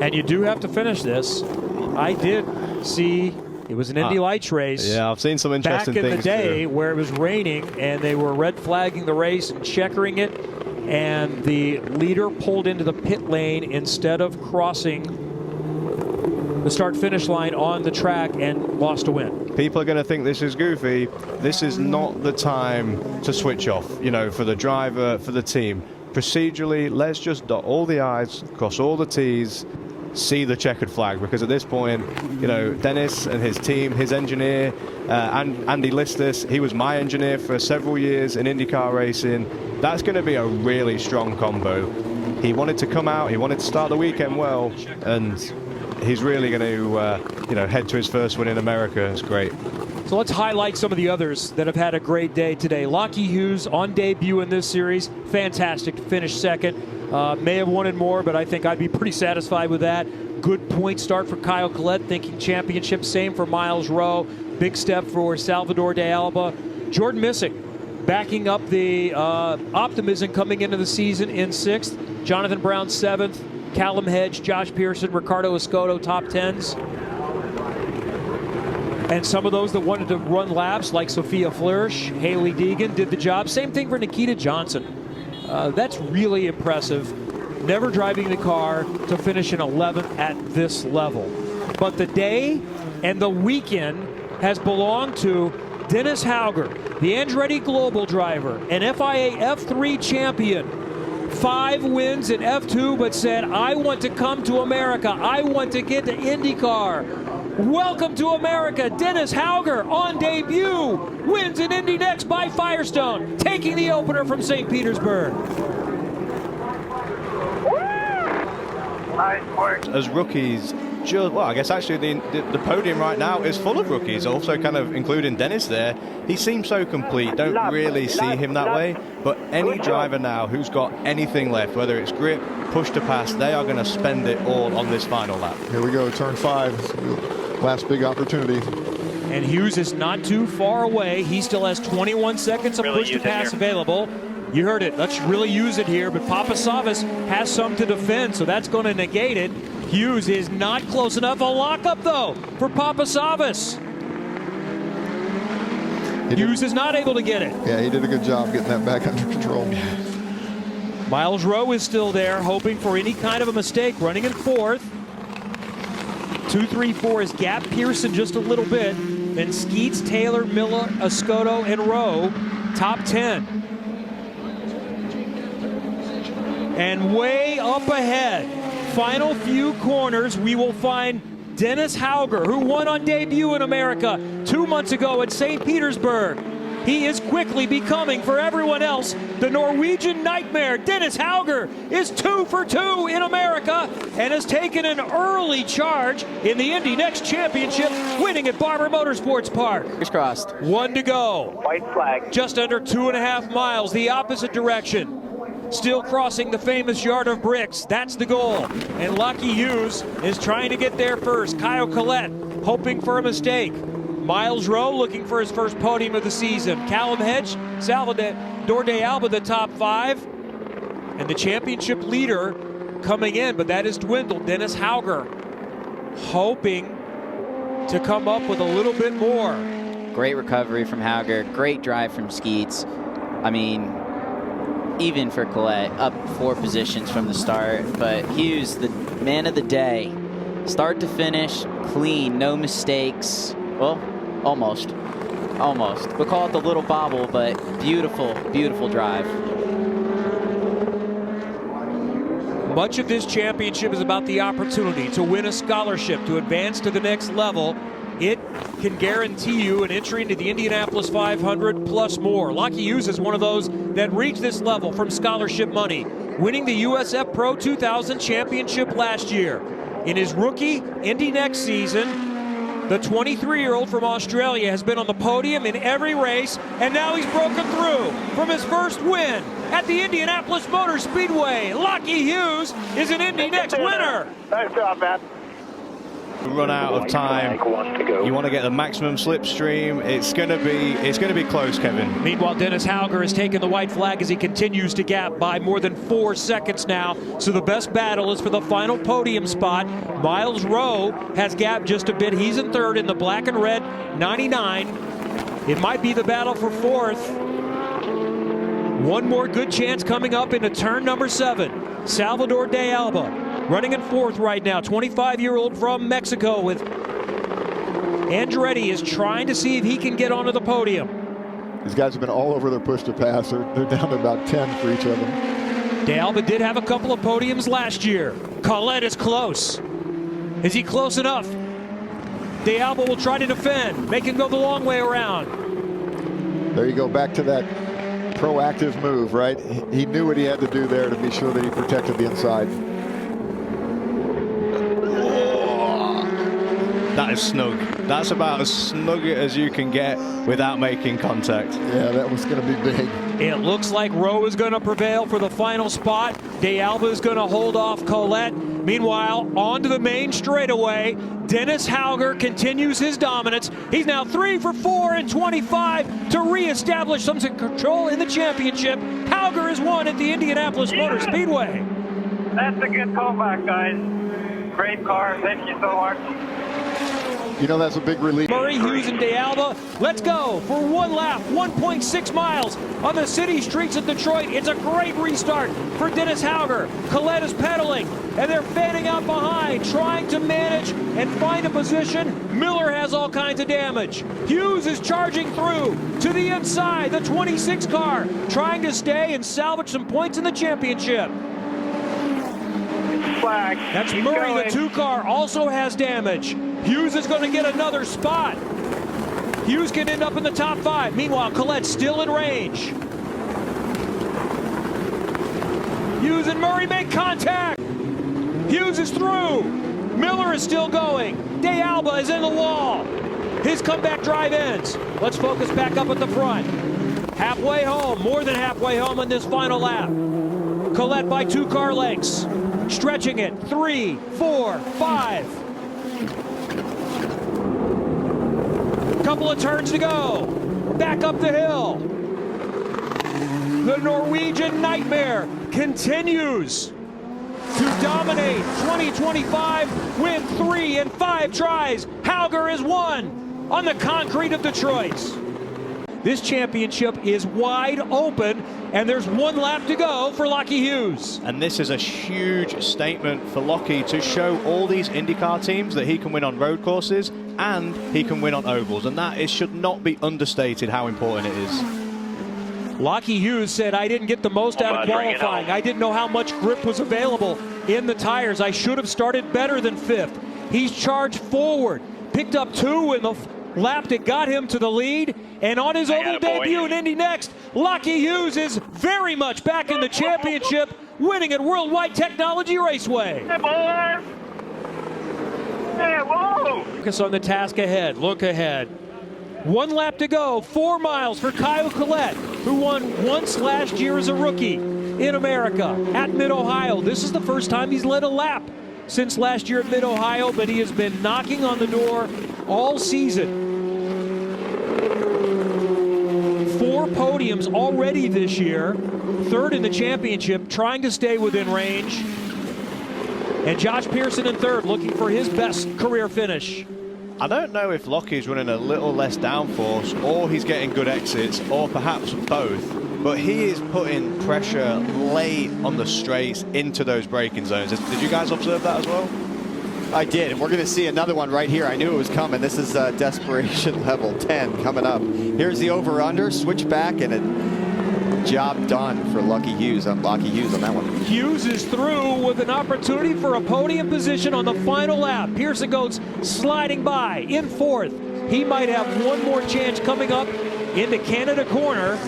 And you do have to finish this. I did see it was an Indy Lights race. Yeah, I've seen some interesting things back in the day too, where it was raining and they were red flagging the race and checkering it, and the leader pulled into the pit lane instead of crossing the start-finish line on the track and lost a win. People are going to think this is goofy. This is not the time to switch off, you know, for the driver, for the team. Procedurally, let's just dot all the I's, cross all the T's, see the checkered flag, because at this point, you know, Dennis and his team, his engineer, Andy Listis, he was my engineer for several years in IndyCar racing. That's going to be a really strong combo. He wanted to come out, he wanted to start the weekend well, and he's really going to, you know, head to his first win in America. It's great. So let's highlight some of the others that have had a great day today. Lockie Hughes on debut in this series, fantastic to finish second. May have wanted more, but I think I'd be pretty satisfied with that. Good point start for Kyle Collette, thinking championship. Same for Miles Rowe. Big step for Salvador de Alba. Jordan Missick backing up the optimism coming into the season in 6th. Jonathan Brown 7th. Callum Hedge, Josh Pearson, Ricardo Escoto, top 10s. And some of those that wanted to run laps, like Sophia Flourish, Haley Deegan, did the job. Same thing for Nikita Johnson. That's really impressive. Never driving the car to finish in 11th at this level. But the day and the weekend has belonged to Dennis Hauger, the Andretti Global driver, an FIA F3 champion. 5 wins in F2, but said, I want to come to America. I want to get to IndyCar. Welcome to America, Dennis Hauger on debut. Wins in Indy next by Firestone, taking the opener from St. Petersburg. Nice work. As rookies, well, I guess actually the podium right now is full of rookies, also kind of including Dennis there. He seems so complete, don't really see him that way, but any driver now who's got anything left, whether it's grip, push to pass, they are going to spend it all on this final lap. Here we go, turn 5, last big opportunity. And Hughes is not too far away. He still has 21 seconds of push to pass available. You heard it, let's really use it here, but Papasavas has some to defend, so that's going to negate it. Hughes is not close enough. A lockup, though, for Papasavas. Hughes is not able to get it. Yeah, he did a good job getting that back under control. Miles Rowe is still there, hoping for any kind of a mistake, running in 4th. 2, 3, 4 is Gap Pearson just a little bit. Then Skeets, Taylor, Miller, Escoto, and Rowe, top 10. And way up ahead, final few corners, we will find Dennis Hauger, who won on debut in America 2 months ago at St. Petersburg. He is quickly becoming, for everyone else, the Norwegian nightmare. Dennis Hauger is 2 for 2 in America and has taken an early charge in the Indy Next Championship, winning at Barber Motorsports Park. Fingers crossed. 1 to go. White flag. Just under 2.5 miles, the opposite direction. Still crossing the famous yard of bricks. That's the goal. And Lockie Hughes is trying to get there first. Kyle Collette hoping for a mistake. Miles Rowe looking for his first podium of the season. Callum Hedge, Salvador de Alba, the top 5. And the championship leader coming in, but that is dwindled. Dennis Hauger hoping to come up with a little bit more. Great recovery from Hauger. Great drive from Skeets. I mean, even for Collette, up 4 positions from the start. But Hughes, the man of the day. Start to finish, clean, no mistakes. Well, almost. We'll call it the little bobble, but beautiful, beautiful drive. Much of this championship is about the opportunity to win a scholarship, to advance to the next level. It can guarantee you an entry into the Indianapolis 500 plus more. Lockie Hughes is one of those that reached this level from scholarship money, winning the USF Pro 2000 championship last year. In his rookie Indy Next season, the 23-year-old from Australia has been on the podium in every race, and now he's broken through from his first win at the Indianapolis Motor Speedway. Lockie Hughes is an Indy Next winner. Nice job, man. Run out of time. You want to get the maximum slipstream. It's going to be close, Kevin. Meanwhile, Dennis Hauger has taken the white flag as he continues to gap by more than 4 seconds now. So the best battle is for the final podium spot. Miles Rowe has gapped just a bit. He's in third in the black and red 99. It might be the battle for fourth. One more good chance coming up into turn number 7. Salvador de Alba running in fourth right now. 25-year-old from Mexico with Andretti is trying to see if he can get onto the podium. These guys have been all over their push to pass. They're down to about 10 for each of them. De Alba did have a couple of podiums last year. Colette is close. Is he close enough? De Alba will try to defend. Make him go the long way around. There you go, back to that proactive move, right? He knew what he had to do there to be sure that he protected the inside. That is snug. That's about as snug as you can get without making contact. Yeah, that was going to be big. It looks like Rowe is going to prevail for the final spot. De Alba is going to hold off Colette. Meanwhile, onto the main straightaway, Dennis Hauger continues his dominance. He's now 3 for 4 in 25 to reestablish some control in the championship. Hauger has won at the Indianapolis Motor Speedway. That's a good comeback, guys. Great car. Thank you so much. You know, that's a big relief. Murray, Hughes, and de Alba. Let's go for one lap, 1.6 miles on the city streets of Detroit. It's a great restart for Dennis Hauger. Colette is pedaling, and they're fanning out behind, trying to manage and find a position. Miller has all kinds of damage. Hughes is charging through to the inside, the 26 car, trying to stay and salvage some points in the championship. Flag. That's Keep Murray, going. the 2 car, also has damage. Hughes is going to get another spot. Hughes can end up in the top 5. Meanwhile, Colette's still in range. Hughes and Murray make contact. Hughes is through. Miller is still going. De Alba is in the wall. His comeback drive ends. Let's focus back up at the front. Halfway home, more than halfway home on this final lap. Colette by 2 car lengths. Stretching it, 3, 4, 5. Couple of turns to go. Back up the hill. The Norwegian Nightmare continues to dominate 2025 with 3 and 5 tries. Hauger is won on the concrete of Detroit. This championship is wide open, and there's 1 lap to go for Lockie Hughes. And this is a huge statement for Lockie to show all these IndyCar teams that he can win on road courses and he can win on ovals. And that should not be understated how important it is. Lockie Hughes said, I didn't get the most out of qualifying. I didn't know how much grip was available in the tires. I should have started better than 5th. He's charged forward, picked up 2 in the lap that got him to the lead, and on his oval debut in Indy Next, Lockie Hughes is very much back in the championship, winning at Worldwide Technology Raceway. Hey, boys. Hey, whoa. Focus on the task ahead. Look ahead. 1 lap to go. 4 miles for Kyle Colette, who won once last year as a rookie in America at Mid-Ohio. This is the first time he's led a lap since last year at Mid-Ohio, but he has been knocking on the door all season. 4 podiums already this year. 3rd in the championship, trying to stay within range. And Josh Pearson in 3rd, looking for his best career finish. I don't know if Lockie's running a little less downforce, or he's getting good exits, or perhaps both. But he is putting pressure late on the straights into those braking zones. Did you guys observe that as well? I did, and we're going to see another one right here. I knew it was coming. This is desperation level 10 coming up. Here's the over-under, switch back, and a job done for Lockie Hughes on that one. Hughes is through with an opportunity for a podium position on the final lap. Pearson goes sliding by in 4th. He might have one more chance coming up into Canada Corner,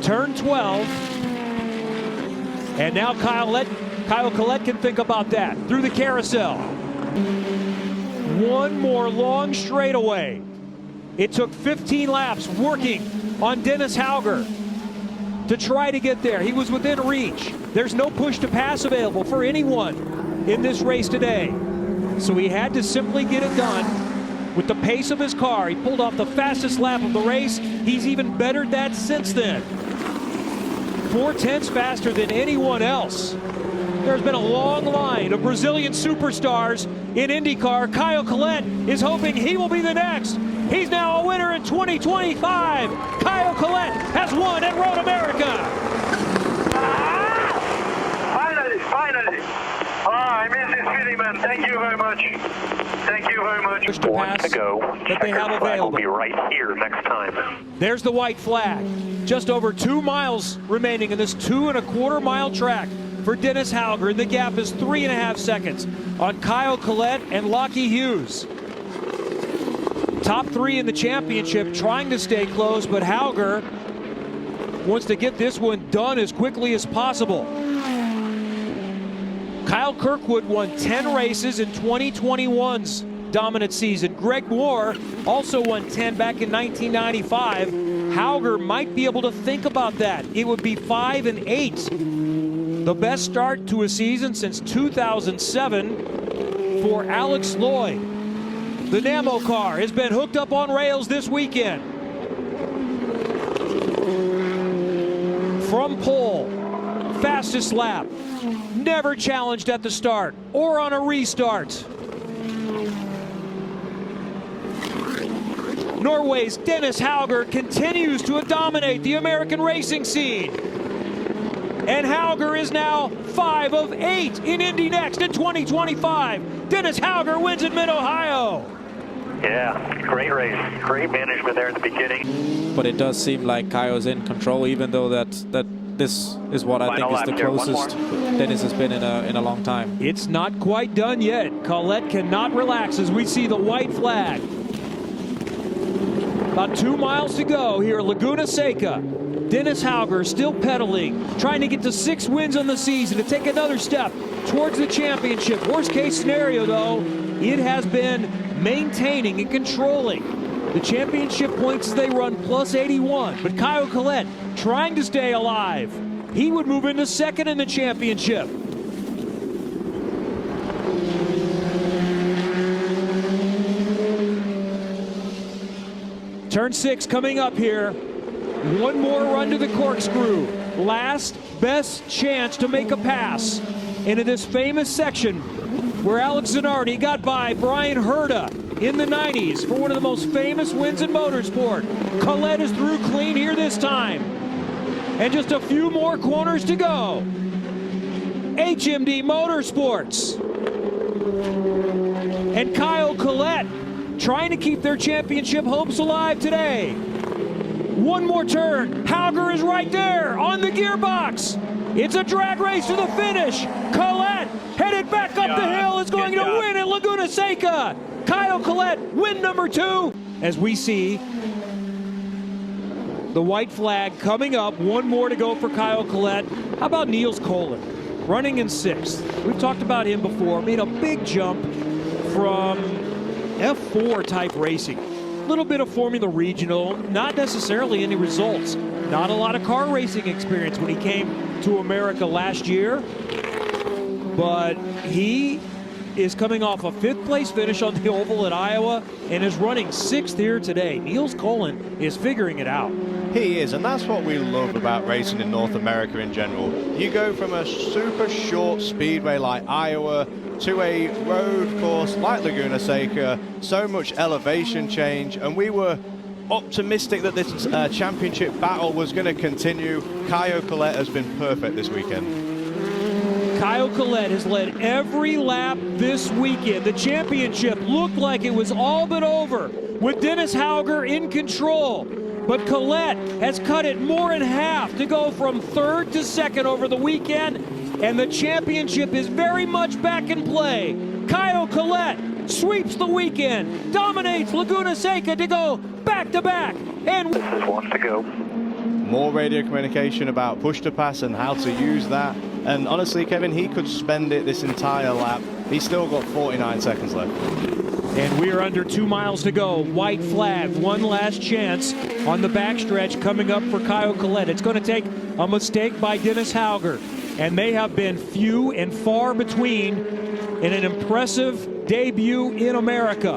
turn 12. And now Kyle Colette can think about that through the carousel. One more long straightaway. It took 15 laps working on Dennis Hauger to try to get there. He was within reach. There's no push to pass available for anyone in this race today. So he had to simply get it done with the pace of his car. He pulled off the fastest lap of the race. He's even bettered that since then. 4/10 faster than anyone else. There's been a long line of Brazilian superstars in IndyCar. Kyle Collette is hoping he will be the next. He's now a winner in 2025. Kyle Collette has won at Road America. Finally. I miss this feeling, man. Thank you very much. Thank you very much. To pass to go. that they have available. Will be right here next time. There's the white flag. Just over 2 miles remaining in this 2.25 mile track for Dennis Hauger. And the gap is 3.5 seconds on Kyle Collette and Lockie Hughes. Top 3 in the championship trying to stay close, but Hauger wants to get this one done as quickly as possible. Kyle Kirkwood won 10 races in 2021's dominant season. Greg Moore also won 10 back in 1995. Hauger might be able to think about that. It would be 5 and 8. The best start to a season since 2007 for Alex Lloyd. The Namo car has been hooked up on rails this weekend. From pole, fastest lap, never challenged at the start or on a restart. Norway's Dennis Hauger continues to dominate the American racing scene. And Hauger is now 5 of 8 in Indy Next in 2025. Dennis Hauger wins in Mid-Ohio. Yeah, great race. Great management there in the beginning. But it does seem like Kyle's in control, even though that this is what I think is the closest Dennis has been in a long time. It's not quite done yet. Collette cannot relax as we see the white flag. About 2 miles to go here at Laguna Seca. Dennis Hauger still pedaling, trying to get to 6 wins on the season to take another step towards the championship. Worst case scenario, though, it has been maintaining and controlling the championship points as they run plus 81. But Kyle Collette trying to stay alive. He would move into second in the championship. Turn 6 coming up here. One more run to the corkscrew. Last best chance to make a pass into this famous section where Alex Zanardi got by Brian Herta in the 90s for one of the most famous wins in motorsport. Collette is through clean here this time. And just a few more corners to go. HMD Motorsports. And Kyle Collette trying to keep their championship hopes alive today. One more turn. Hauger is right there on the gearbox. It's a drag race to the finish. Collette headed back up the hill is going to win at Laguna Seca. Kyle Collette, win number 2. As we see the white flag coming up. One more to go for Kyle Collette. How about Niels Colin? Running in 6th. We've talked about him before. Made a big jump from F4 type racing. A little bit of Formula Regional, not necessarily any results. Not a lot of car racing experience when he came to America last year. But he is coming off a 5th place finish on the oval at Iowa and is running 6th here today. Niels Colin is figuring it out. He is, and that's what we love about racing in North America in general. You go from a super short speedway like Iowa to a road course like Laguna Seca, so much elevation change, and we were optimistic that this championship battle was going to continue. Kyle Collette has been perfect this weekend. Kyle Collette has led every lap this weekend. The championship looked like it was all but over with Dennis Hauger in control. But Collette has cut it more in half to go from 3rd to 2nd over the weekend. And the championship is very much back in play. Kyle Collette sweeps the weekend, dominates Laguna Seca to go back-to-back. And Just wants to go. More radio communication about push to pass and how to use that. And honestly, Kevin, he could spend it this entire lap. He's still got 49 seconds left. And we are under 2 miles to go. White flag, one last chance on the backstretch coming up for Kyle Collette. It's going to take a mistake by Dennis Hauger. And they have been few and far between in an impressive debut in America.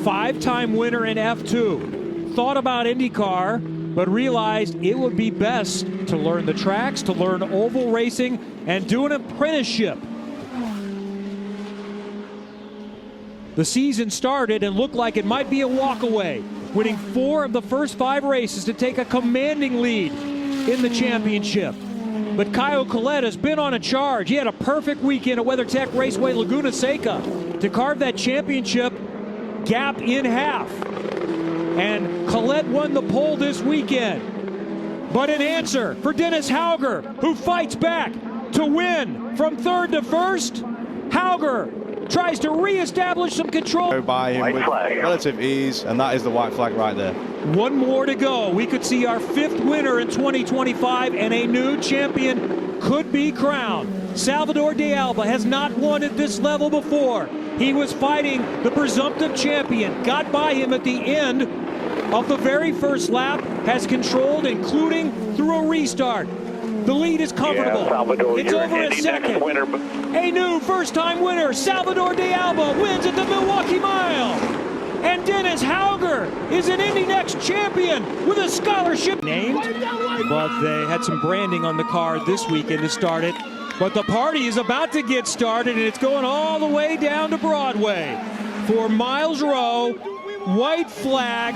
5-time winner in F2. Thought about IndyCar, but realized it would be best to learn the tracks, to learn oval racing, and do an apprenticeship. The season started and looked like it might be a walkaway, winning 4 of the first 5 races to take a commanding lead in the championship. But Caio Collet has been on a charge. He had a perfect weekend at WeatherTech Raceway Laguna Seca to carve that championship gap in half. And Collet won the pole this weekend. But in answer for Dennis Hauger, who fights back to win from 3rd to 1st, Hauger tries to reestablish some control. Go by him with relative ease, and that is the white flag right there. One more to go. We could see our 5th winner in 2025, and a new champion could be crowned. Salvador de Alba has not won at this level before. He was fighting the presumptive champion, got by him at the end of the very first lap, has controlled, including through a restart. The lead is comfortable. Yeah, Salvador, it's over a second. Winner, A new first-time winner, Salvador de Alba, wins at the Milwaukee Mile. And Dennis Hauger is an Indy Next champion with a scholarship named. But they had some branding on the car this weekend to start it. But the party is about to get started, and it's going all the way down to Broadway for Miles Rowe, white flag,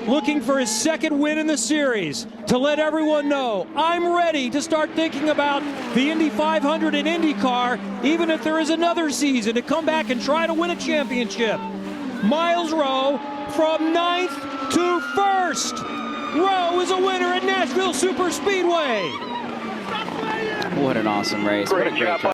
looking for his 2nd win in the series, to let everyone know I'm ready to start thinking about the Indy 500 and IndyCar, even if there is another season, to come back and try to win a championship. Miles Rowe from 9th to 1st. Rowe is a winner at Nashville Super Speedway. What an awesome race. What a great drive.